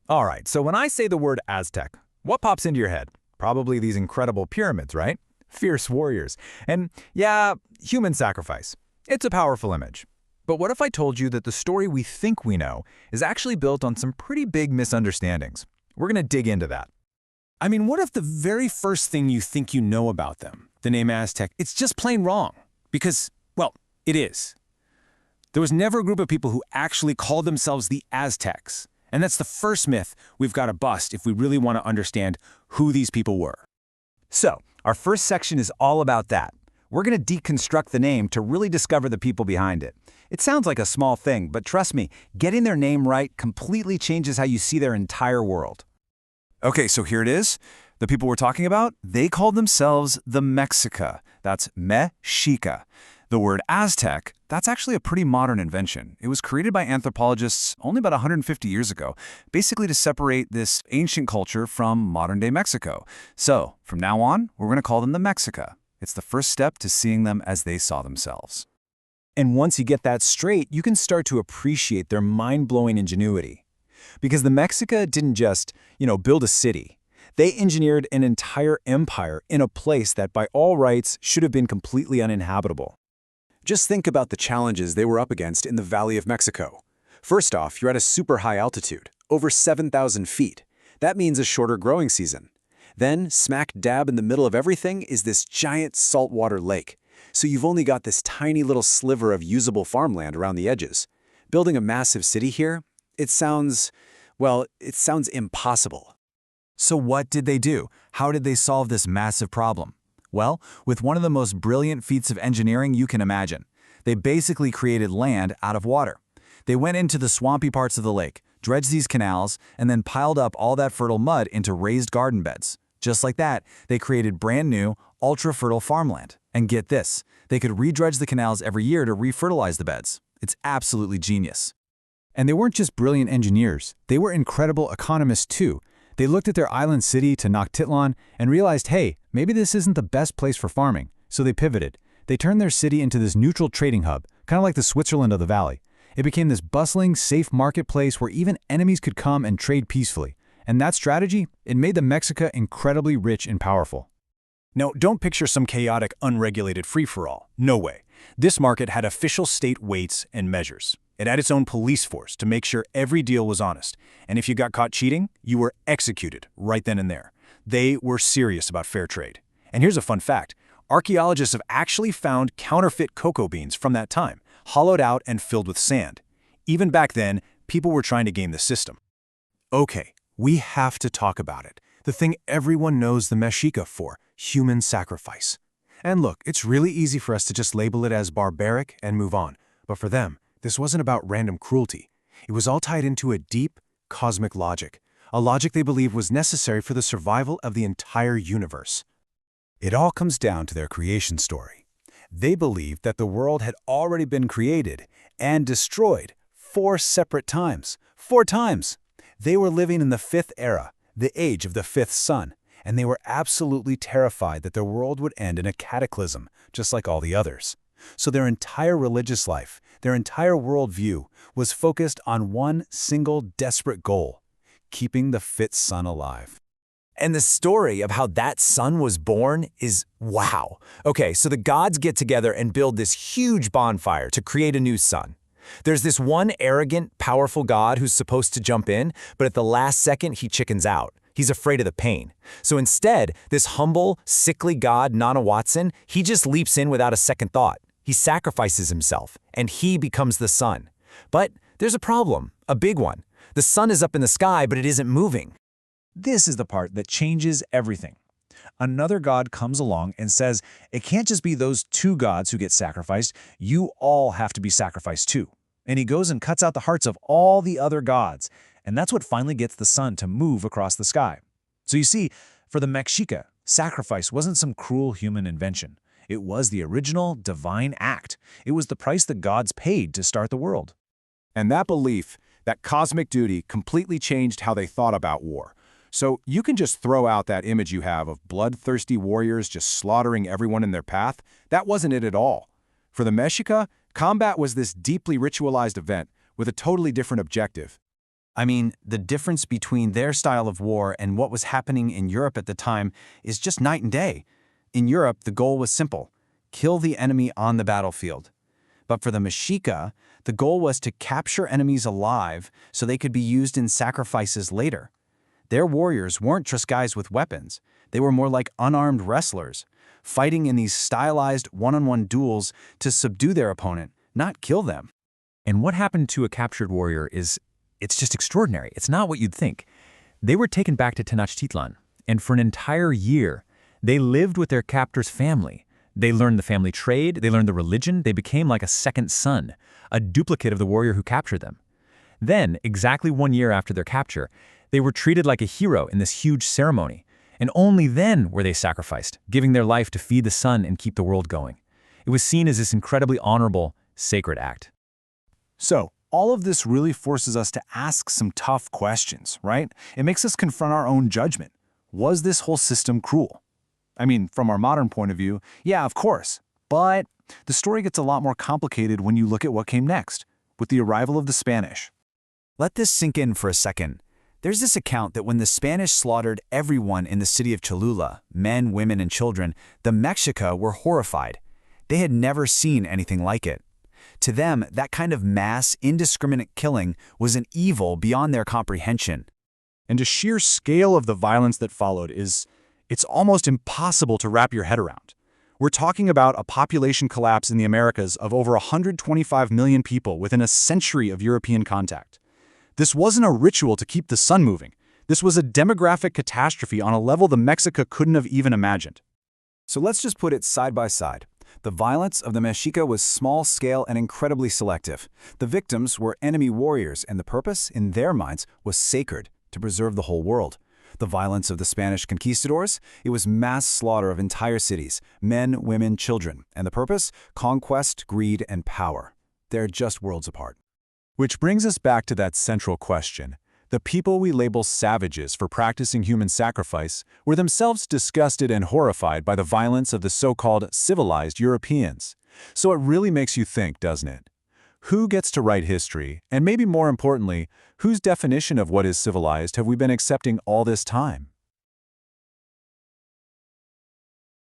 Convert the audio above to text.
All right, so when I say the word Aztec, what pops into your head? Probably these incredible pyramids, right? Fierce warriors. And yeah, human sacrifice. It's a powerful image. But what if I told you that the story we think we know is actually built on some pretty big misunderstandings? We're going to dig into that. I mean, what if the very first thing you think you know about them, the name Aztec, it's just plain wrong? Because, well, it is. There was never a group of people who actually called themselves the Aztecs. And that's the first myth we've got to bust if we really want to understand who these people were. So, our first section is all about that. We're going to deconstruct the name to really discover the people behind it. It sounds like a small thing, but trust me, getting their name right completely changes how you see their entire world. Okay, so here it is. The people we're talking about, they called themselves the Mexica. That's Mexica. The word Aztec, that's actually a pretty modern invention. It was created by anthropologists only about 150 years ago, basically to separate this ancient culture from modern-day Mexico. So, from now on, we're going to call them the Mexica. It's the first step to seeing them as they saw themselves. And once you get that straight, you can start to appreciate their mind-blowing ingenuity. Because the Mexica didn't just, build a city. They engineered an entire empire in a place that by all rights should have been completely uninhabitable. Just think about the challenges they were up against in the Valley of Mexico. First off, you're at a super high altitude, over 7,000 feet. That means a shorter growing season. Then, smack dab in the middle of everything is this giant saltwater lake. So you've only got this tiny little sliver of usable farmland around the edges. Building a massive city here, it sounds impossible. So what did they do? How did they solve this massive problem? Well, with one of the most brilliant feats of engineering you can imagine. They basically created land out of water. They went into the swampy parts of the lake, dredged these canals, and then piled up all that fertile mud into raised garden beds. Just like that, they created brand new, ultra-fertile farmland. And get this, they could redredge the canals every year to refertilize the beds. It's absolutely genius. And they weren't just brilliant engineers, they were incredible economists too. They looked at their island city, Tenochtitlan, and realized, hey, maybe this isn't the best place for farming. So they pivoted. They turned their city into this neutral trading hub, kind of like the Switzerland of the valley. It became this bustling, safe marketplace where even enemies could come and trade peacefully. And that strategy, it made the Mexica incredibly rich and powerful. Now, don't picture some chaotic, unregulated free-for-all. No way. This market had official state weights and measures. It had its own police force to make sure every deal was honest. And if you got caught cheating, you were executed right then and there. They were serious about fair trade. And here's a fun fact. Archaeologists have actually found counterfeit cocoa beans from that time, hollowed out and filled with sand. Even back then, people were trying to game the system. Okay, we have to talk about it. The thing everyone knows the Mexica for, human sacrifice. And look, it's really easy for us to just label it as barbaric and move on. But for them, this wasn't about random cruelty. It was all tied into a deep, cosmic logic, a logic they believed was necessary for the survival of the entire universe. It all comes down to their creation story. They believed that the world had already been created and destroyed 4 separate times. 4 times! They were living in the 5th era, the age of the 5th sun, and they were absolutely terrified that their world would end in a cataclysm, just like all the others. So their entire religious life, their entire worldview, was focused on one single desperate goal: keeping the 5th sun alive. And the story of how that sun was born is wow. Okay, so the gods get together and build this huge bonfire to create a new sun. There's this one arrogant, powerful god who's supposed to jump in, but at the last second he chickens out. He's afraid of the pain. So instead, this humble, sickly god, Nana Watson, he just leaps in without a second thought. He sacrifices himself, and he becomes the sun. But there's a problem, a big one. The sun is up in the sky, but it isn't moving. This is the part that changes everything. Another god comes along and says, it can't just be those 2 gods who get sacrificed, you all have to be sacrificed too. And he goes and cuts out the hearts of all the other gods, and that's what finally gets the sun to move across the sky. So you see, for the Mexica, sacrifice wasn't some cruel human invention. It was the original divine act. It was the price the gods paid to start the world. And that belief, that cosmic duty, completely changed how they thought about war. So you can just throw out that image you have of bloodthirsty warriors just slaughtering everyone in their path. That wasn't it at all. For the Mexica, combat was this deeply ritualized event with a totally different objective. I mean, the difference between their style of war and what was happening in Europe at the time is just night and day. In Europe, the goal was simple: kill the enemy on the battlefield. But for the Mexica, the goal was to capture enemies alive so they could be used in sacrifices later. Their warriors weren't just guys with weapons. They were more like unarmed wrestlers, fighting in these stylized one-on-one duels to subdue their opponent, not kill them. And what happened to a captured warrior it's just extraordinary. It's not what you'd think. They were taken back to Tenochtitlan, and for an entire year, they lived with their captor's family. They learned the family trade, they learned the religion, they became like a second son, a duplicate of the warrior who captured them. Then, exactly 1 year after their capture, they were treated like a hero in this huge ceremony, and only then were they sacrificed, giving their life to feed the sun and keep the world going. It was seen as this incredibly honorable, sacred act. So, all of this really forces us to ask some tough questions, right? It makes us confront our own judgment. Was this whole system cruel? I mean, from our modern point of view, yeah, of course. But the story gets a lot more complicated when you look at what came next, with the arrival of the Spanish. Let this sink in for a second. There's this account that when the Spanish slaughtered everyone in the city of Cholula, men, women, and children, the Mexica were horrified. They had never seen anything like it. To them, that kind of mass, indiscriminate killing was an evil beyond their comprehension. And the sheer scale of the violence that followed it's almost impossible to wrap your head around. We're talking about a population collapse in the Americas of over 125 million people within a century of European contact. This wasn't a ritual to keep the sun moving. This was a demographic catastrophe on a level the Mexica couldn't have even imagined. So let's just put it side by side. The violence of the Mexica was small-scale and incredibly selective. The victims were enemy warriors, and the purpose, in their minds, was sacred, to preserve the whole world. The violence of the Spanish conquistadors, it was mass slaughter of entire cities, men, women, children, and the purpose, conquest, greed, and power. They're just worlds apart. Which brings us back to that central question. The people we label savages for practicing human sacrifice were themselves disgusted and horrified by the violence of the so-called civilized Europeans. So it really makes you think, doesn't it? Who gets to write history? And maybe more importantly, whose definition of what is civilized have we been accepting all this time?